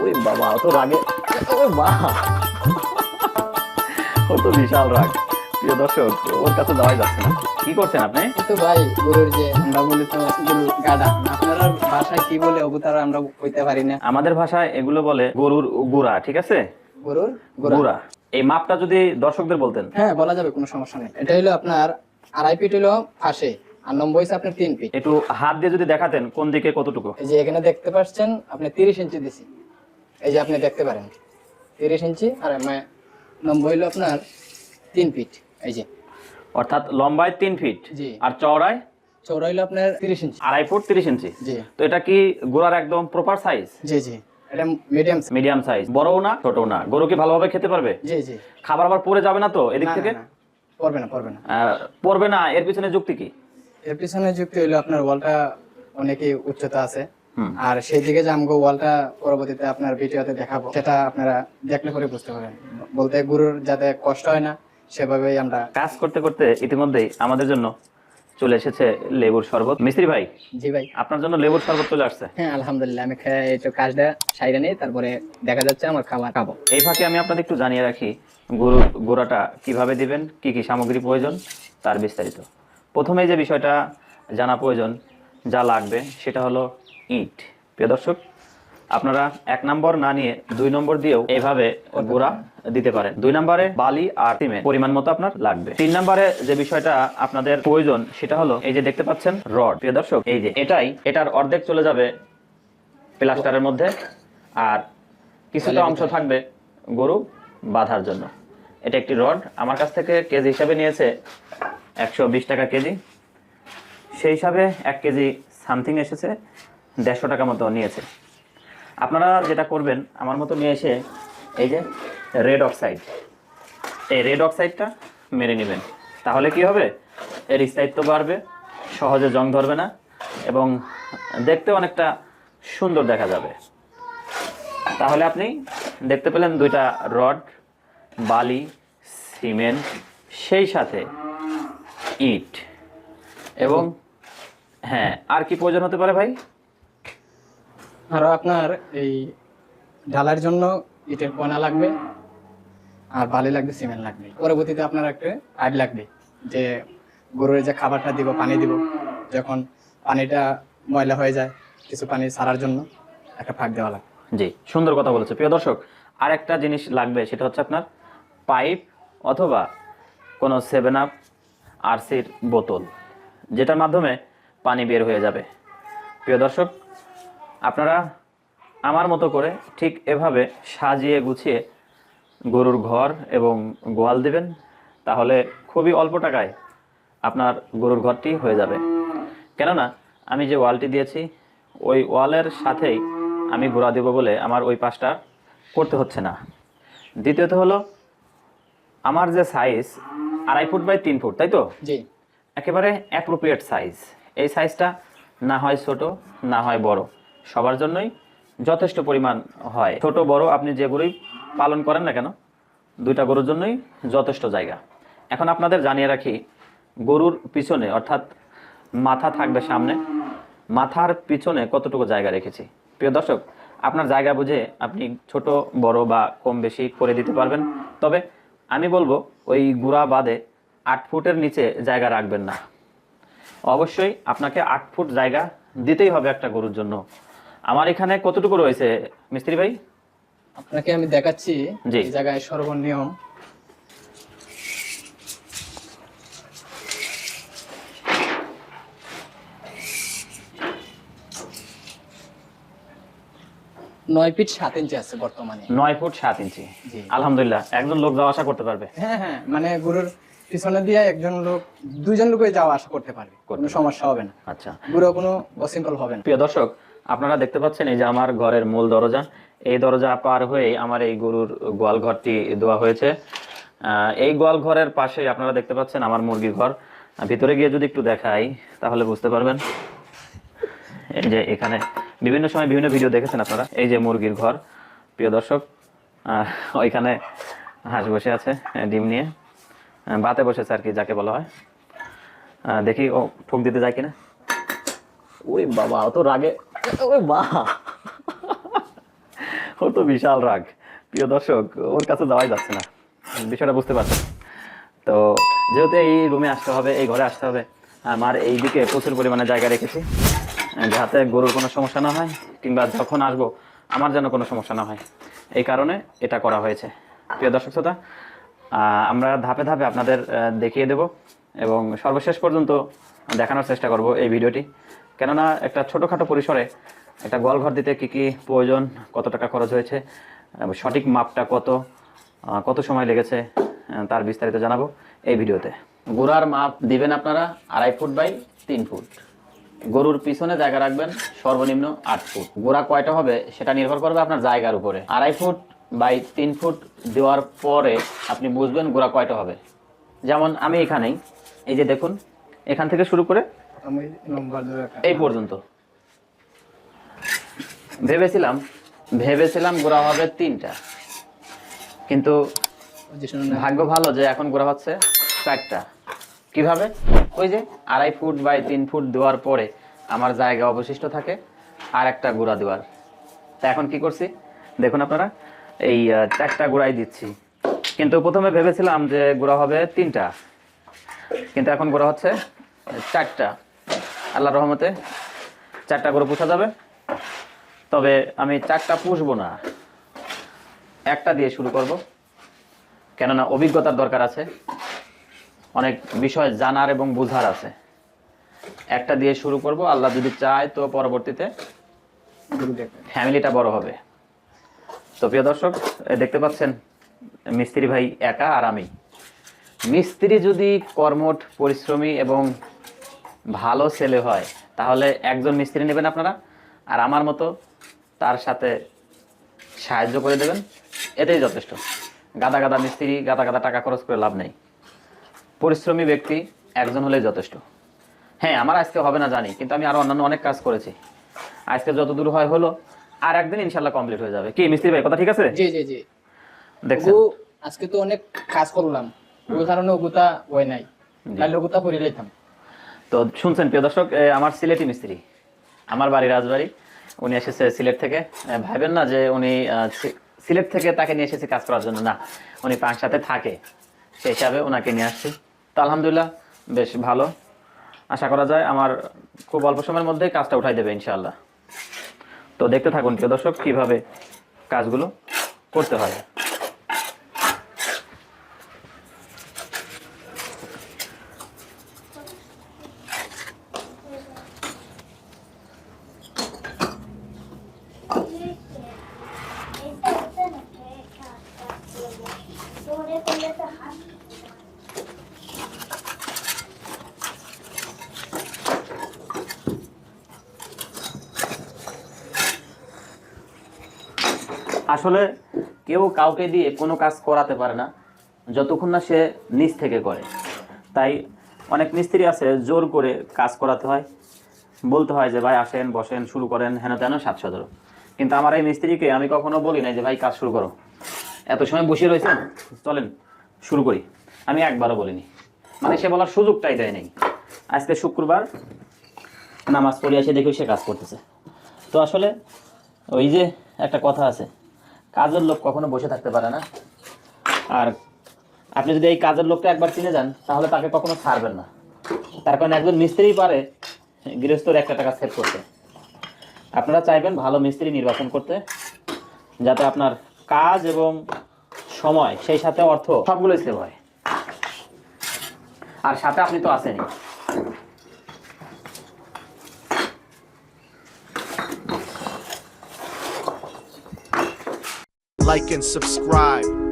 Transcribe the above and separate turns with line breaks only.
ওরে বাবা, অত রাগে, ওরে মা, ও তো বিশাল রাগ। প্রিয় দর্শক, ওর কাছে যাওয়াই যাচ্ছে না। কি করছেন আপনি?
তো ভাই গরুর যে আমরা বলি তো গরু গাডা, আপনারা ভাষায় কি বলে অবতার আমরা কইতে পারি না।
আমাদের ভাষায় এগুলো বলে গরুর গুড়া, ঠিক আছে?
গরুর গোড়া।
গুড়া। এই মাপটা যদি দর্শকদের বলতেন।
হ্যাঁ বলা যাবে, কোনো সমস্যা নেই। এটা হলো আপনার 2.5 ফিট হলো ফাঁসে, আর লম্বা হইছে আপনার 3 ফিট।
একটু হাত দিয়ে যদি দেখাতেন কোন দিকে কতটুকু।
এই যে এখানে দেখতে পাচ্ছেন আপনি 30 ইঞ্চি দিছি, এই যে আপনি দেখতে পারেন 30 ইঞ্চি, আর লম্বা হইলো আপনার 3 ফিট। এই যে
অর্থাৎ লম্বায় 3 ফিট
জি,
আর চওড়ায়
চৌড়া হইলো আপনার 30 ইঞ্চি।
2.5 ফুট 30 ইঞ্চি।
জি
তো এটা কি গুড়ার একদম প্রপার সাইজ?
জি জি, এটা মিডিয়াম।
মিডিয়াম সাইজ, বড়ও না ছোটও না। গরু কি ভালোভাবে খেতে পারবে?
জি জি।
খাবার আবার পড়ে যাবে না তো এদিক
না,
থেকে?
না, না, পড়বে না, পড়বে না।
পড়বে না, এর পিছনে যুক্তি কি?
এর পিছনে যুক্তি হইলো আপনার ওয়ালটা অনেকই উচ্চতা আছে,
হুম।
আর সেই দিকে যে আমগো ওয়ালটা পরবর্তীতে আপনার ভিডিওতে দেখাবো, সেটা আপনারা দেখলে পরে বুঝতে পারবেন। বলতে গরুর যাতে কষ্ট হয় না, সেভাবেই আমরা
কাজ করতে করতে ইতিমধ্যেই আমাদের জন্য চলে এসেছে লেবুর শরবত। মিস্ত্রি ভাই,
জি ভাই।
আপনার জন্য লেবুর শরবত চলে আসছে।
হ্যাঁ আলহামদুলিল্লাহ, আমি একটু কাজটা সাইডে নেই, তারপরে দেখা যাচ্ছে আমার খাবার খাবো।
এই ফাঁকে আমি আপনাদের একটু জানিয়ে রাখি গরুর গোড়াটা কিভাবে দিবেন, কি কি সামগ্রী প্রয়োজন তার বিস্তারিত। প্রথমে যে বিষয়টা জানা প্রয়োজন, যা লাগবে সেটা হলো ইট। প্রিয় দর্শক, আপনারা 1 নম্বর না নিয়ে 2 নম্বর দিয়েও এইভাবে গোড়া দিতে পারেন। 2 নম্বরে বালি আর সিমেন্ট পরিমাণ মতো আপনার লাগবে। 3 নম্বরে যে বিষয়টা আপনাদের প্রয়োজন সেটা হলো এই যে দেখতে পাচ্ছেন রড। প্রিয় দর্শক, এই যে এটার অর্ধেক চলে যাবে প্লাস্টারের মধ্যে, আর কিছুটা অংশ থাকবে গরু বাঁধার জন্য। এটা একটি রড, আমার কাছ থেকে কেজি হিসাবে নিয়েছে 120 টাকা কেজি। সেই হিসাবে 1 কেজি সামথিং এসেছে, 150 টাকা মতো নিয়েছে। আপনারা যেটা করবেন, আমার মতো নিয়ে এসে এই যে রেড অক্সাইড, এই রেড অক্সাইডটা মেরে নেবেন। তাহলে কি হবে, এর স্থায়িত্ব বাড়বে, সহজে জং ধরবে না এবং দেখতে অনেকটা সুন্দর দেখা যাবে। তাহলে আপনি দেখতে পেলেন 2টা রড, বালি, সিমেন্ট, সেই সাথে ইট এবং হ্যাঁ, আর কি প্রয়োজন হতে পারে ভাই?
আরো আপনার এই ঢালার জন্য ইটের কণা লাগবে, আর বালি লাগবে, সিমেন্ট লাগবে। পরবর্তীতে আপনার একটা পাইপ লাগবে, যে গরুর যে খাবারটা দিব, পানি দিব, যখন পানিটা ময়লা হয়ে যায় কিছু পানি ছাড়ার জন্য একটা ফাঁক দেওয়া লাগবে।
জি, সুন্দর কথা বলেছে। প্রিয় দর্শক, আর একটা জিনিস লাগবে, সেটা হচ্ছে আপনার পাইপ অথবা কোনো 7 আপ আরসির বোতল, যেটার মাধ্যমে পানি বের হয়ে যাবে। প্রিয় দর্শক, আপনারা আমার মতো করে ঠিক এভাবে সাজিয়ে গুছিয়ে গরুর ঘর এবং গোয়াল দিবেন, তাহলে খুবই অল্প টাকায় আপনার গরুর ঘরটি হয়ে যাবে। কেননা আমি যে ওয়ালটি দিয়েছি, ওই ওয়ালের সাথেই আমি গোড়া দেব বলে আমার ওই পাশটা করতে হচ্ছে না। দ্বিতীয়ত হলো, আমার যে সাইজ 2.5 ফুট বাই 3 ফুট, তাই তো?
জি
একেবারে অ্যাপ্রোপ্রিয়েট সাইজ। এই সাইজটা না হয় ছোট, না হয় বড়, সবার জন্যই যথেষ্ট পরিমাণ হয়। ছোট বড় আপনি যে গরুই পালন করেন না কেন, 2টা গরুর জন্যই যথেষ্ট জায়গা। এখন আপনাদের জানিয়ে রাখি, গরুর পিছনে অর্থাৎ মাথা থাকবে সামনে, মাথার পিছনে কতটুকু জায়গা রেখেছি। প্রিয় দর্শক, আপনার জায়গা বুঝে আপনি ছোট বড় বা কম বেশি করে দিতে পারবেন। তবে আমি বলবো ওই গুড়া বাদে 8 ফুটের নিচে জায়গা রাখবেন না। অবশ্যই আপনাকে 8 ফুট জায়গা দিতেই হবে একটা গরুর জন্য। আমার এখানে কতটুকু রয়েছে মিস্ত্রি ভাই?
আপনাকে আমি দেখাচ্ছি।
জি।
এই জায়গায় সর্বনিয়ম 9 ফিট 7 ইঞ্চি আছে বর্তমানে।
9 ফুট 7 ইঞ্চি।
জি।
আলহামদুলিল্লাহ, একজন লোক যাওয়া আসা করতে পারবে।
হ্যাঁ হ্যাঁ, মানে গরুর পিছনে দিয়ে একজন লোক, 2জন লোকই যাওয়া আসা করতে পারবে, কোনো সমস্যা হবে না।
আচ্ছা
গরু কোনো অশৃঙ্খল হবে না।
প্রিয় দর্শক, আপনারা দেখতে পাচ্ছেন এই যে আমার ঘরের মূল দরজা, এই দরজা পার হয়ে আমার এই গরুর গোয়াল ঘরটি দেওয়া হয়েছে। এই গোয়াল ঘরের পাশে আপনারা দেখতে পাচ্ছেন আমার মুরগির ঘর। ভিতরে গিয়ে যদি একটু দেখাই তাহলে বুঝতে পারবেন। এই যে এখানে বিভিন্ন সময় বিভিন্ন ভিডিও দেখেছেন আপনারা, এই যে মুরগির ঘর। প্রিয় দর্শক, ওইখানে হাঁস বসে আছে ডিম নিয়ে, বাতে বসেছে আর কি, যাকে বলা হয়। দেখি ও ঠোক দিতে যায় কিনা। ওরে বাবা, অত রাগে, ওরে মা, ওর তো বিশাল রাগ, প্রিয় দর্শক, ওর কাছে যাওয়াই যাচ্ছে না, বিষয়টা বুঝতে পারছেন। তো যেহেতু এই রুমে আসতে হবে, এই ঘরে আসতে হবে, আমার এই দিকে প্রচুর পরিমাণে জায়গা রেখেছি যাতে গরুর কোনো সমস্যা না হয়, কিংবা যখন আসবো আমার যেন কোনো সমস্যা না হয়, এই কারণে এটা করা হয়েছে। প্রিয় দর্শক শ্রোতা, আমরা ধাপে ধাপে আপনাদের দেখিয়ে দেব এবং সর্বশেষ পর্যন্ত দেখানোর চেষ্টা করব এই ভিডিওটি। কেননা একটা ছোটোখাটো পরিসরে একটা গোয়ালঘর দিতে কী কী প্রয়োজন, কত টাকা খরচ হয়েছে, সঠিক মাপটা কত সময় লেগেছে, তার বিস্তারিত জানাবো এই ভিডিওতে। গোড়ার মাপ দিবেন আপনারা 2.5 ফুট বাই 3 ফুট। গরুর পিছনে জায়গা রাখবেন সর্বনিম্ন 8 ফুট। গোড়া কয়টা হবে সেটা নির্ভর করবে আপনার জায়গার উপরে। 2.5 ফুট বাই 3 ফুট দেওয়ার পরে আপনি বুঝবেন গোড়া কয়টা হবে। যেমন আমি এখানেই, এই যে দেখুন, এখান থেকে শুরু করে
আমি নম্বর ধরে
এই পর্যন্ত ভেবেছিলাম গোড়া হবে 3টা, কিন্তু ভাগ্য ভালো যে এখন গোড়া হচ্ছে 4টা। কিভাবে? ওই যে 2.5 ফুট বাই 3 ফুট দেওয়ার পরে আমার জায়গা অবশিষ্ট থাকে আর একটা গোড়া দেওয়ার। তা এখন কি করছি দেখুন আপনারা, এই 4টা গোড়াই দিচ্ছি। কিন্তু প্রথমে ভেবেছিলাম যে গোড়া হবে 3টা, কিন্তু এখন গোড়া হচ্ছে 4টা। আল্লাহর রহমতে 4টা গরু পোষা যাবে। তবে আমি 4টা পুষবো না, একটা দিয়ে শুরু করব, কেননা অভিজ্ঞতার দরকার আছে, অনেক বিষয় জানার এবং বোঝার আছে। একটা দিয়ে শুরু করব, আল্লাহ যদি চায় তো পরবর্তীতে ফ্যামিলিটা বড় হবে। তো প্রিয় দর্শক, দেখতে পাচ্ছেন মিস্ত্রি ভাই একা আর আমি। মিস্ত্রি যদি কর্মঠ, পরিশ্রমী এবং ভালো ছেলে হয় তাহলে একজন মিস্ত্রি নেবেন আপনারা, আর আমার মতো তার সাথে সাহায্য করে দেবেন, এটাই যথেষ্ট। গাদা গাদা মিস্ত্রি, গাদা গাদা টাকা খরচ করে লাভ নেই। পরিশ্রমী ব্যক্তি একজন হলেই যথেষ্ট। হ্যাঁ, আমার আজকে হবে না জানি, কিন্তু আমি আরো অন্যান্য অনেক কাজ করেছি। আজকে যত দূর হয় হলো, আর একদিন ইনশাল্লাহ কমপ্লিট হয়ে যাবে। কি মিস্ত্রি ভাই, কথা ঠিক আছে?
জি জি জি।
দেখছেন
আজকে তো অনেক কাজ করলাম, ওই কারণে ওগুতা হয় নাই, তাহলে ওগুতা করে লাইতাম।
তো শুনছেন প্রিয় দর্শক, আমার সিলেটি মিস্ত্রি, আমার বাড়ি রাজবাড়ি, উনি এসেছে সিলেট থেকে। ভাবেন না যে উনি সিলেট থেকে তাকে নিয়ে এসেছে কাজ করার জন্য, না, উনি পাঁচসাথে থাকে, সেই হিসাবে ওনাকে নিয়ে আসছি। তো আলহামদুলিল্লাহ বেশ ভালো, আশা করা যায় আমার খুব অল্প সময়ের মধ্যেই কাজটা উঠাই দেবে ইনশাআল্লাহ। তো দেখতে থাকুন প্রিয় দর্শক কীভাবে কাজগুলো করতে হয়। আসলে কেউ কাউকে দিয়ে কোনো কাজ করাতে পারে না যতক্ষণ না সে নিজ থেকে করে। তাই অনেক মিস্ত্রি আছে জোর করে কাজ করাতে হয়, বলতে হয় যে ভাই আসেন, বসেন, শুরু করেন, হেন তেন 700। কিন্তু আমার এই মিস্ত্রিকে আমি কখনো বলি নাই যে ভাই কাজ শুরু করো, এত সময় বসে রয়েছেন, চলেন শুরু করি, আমি একবারও বলিনি। মানে সে বলার সুযোগটাই দেয় নাই। আজকে শুক্রবার, নামাজ পড়ে এসে দেখি সে কাজ করতেছে। তো আসলে ওই যে একটা কথা আছে, কাজের লোক কখনো বসে থাকতে পারে না। আর আপনি যদি এই কাজের লোকটা একবার চিনে যান তাহলে তাকে কখনো ছাড়বেন না। তার কারণে একজন মিস্ত্রি পারে গৃহস্থর 1 টাকা সেভ করতে। আপনারা চাইবেন ভালো মিস্ত্রি নির্বাচন করতে, যাতে আপনার কাজ এবং সময়, সেই সাথে অর্থ সবগুলোই সেভ হয়। আর সাথে আপনি তো আছেনই।
Like and subscribe.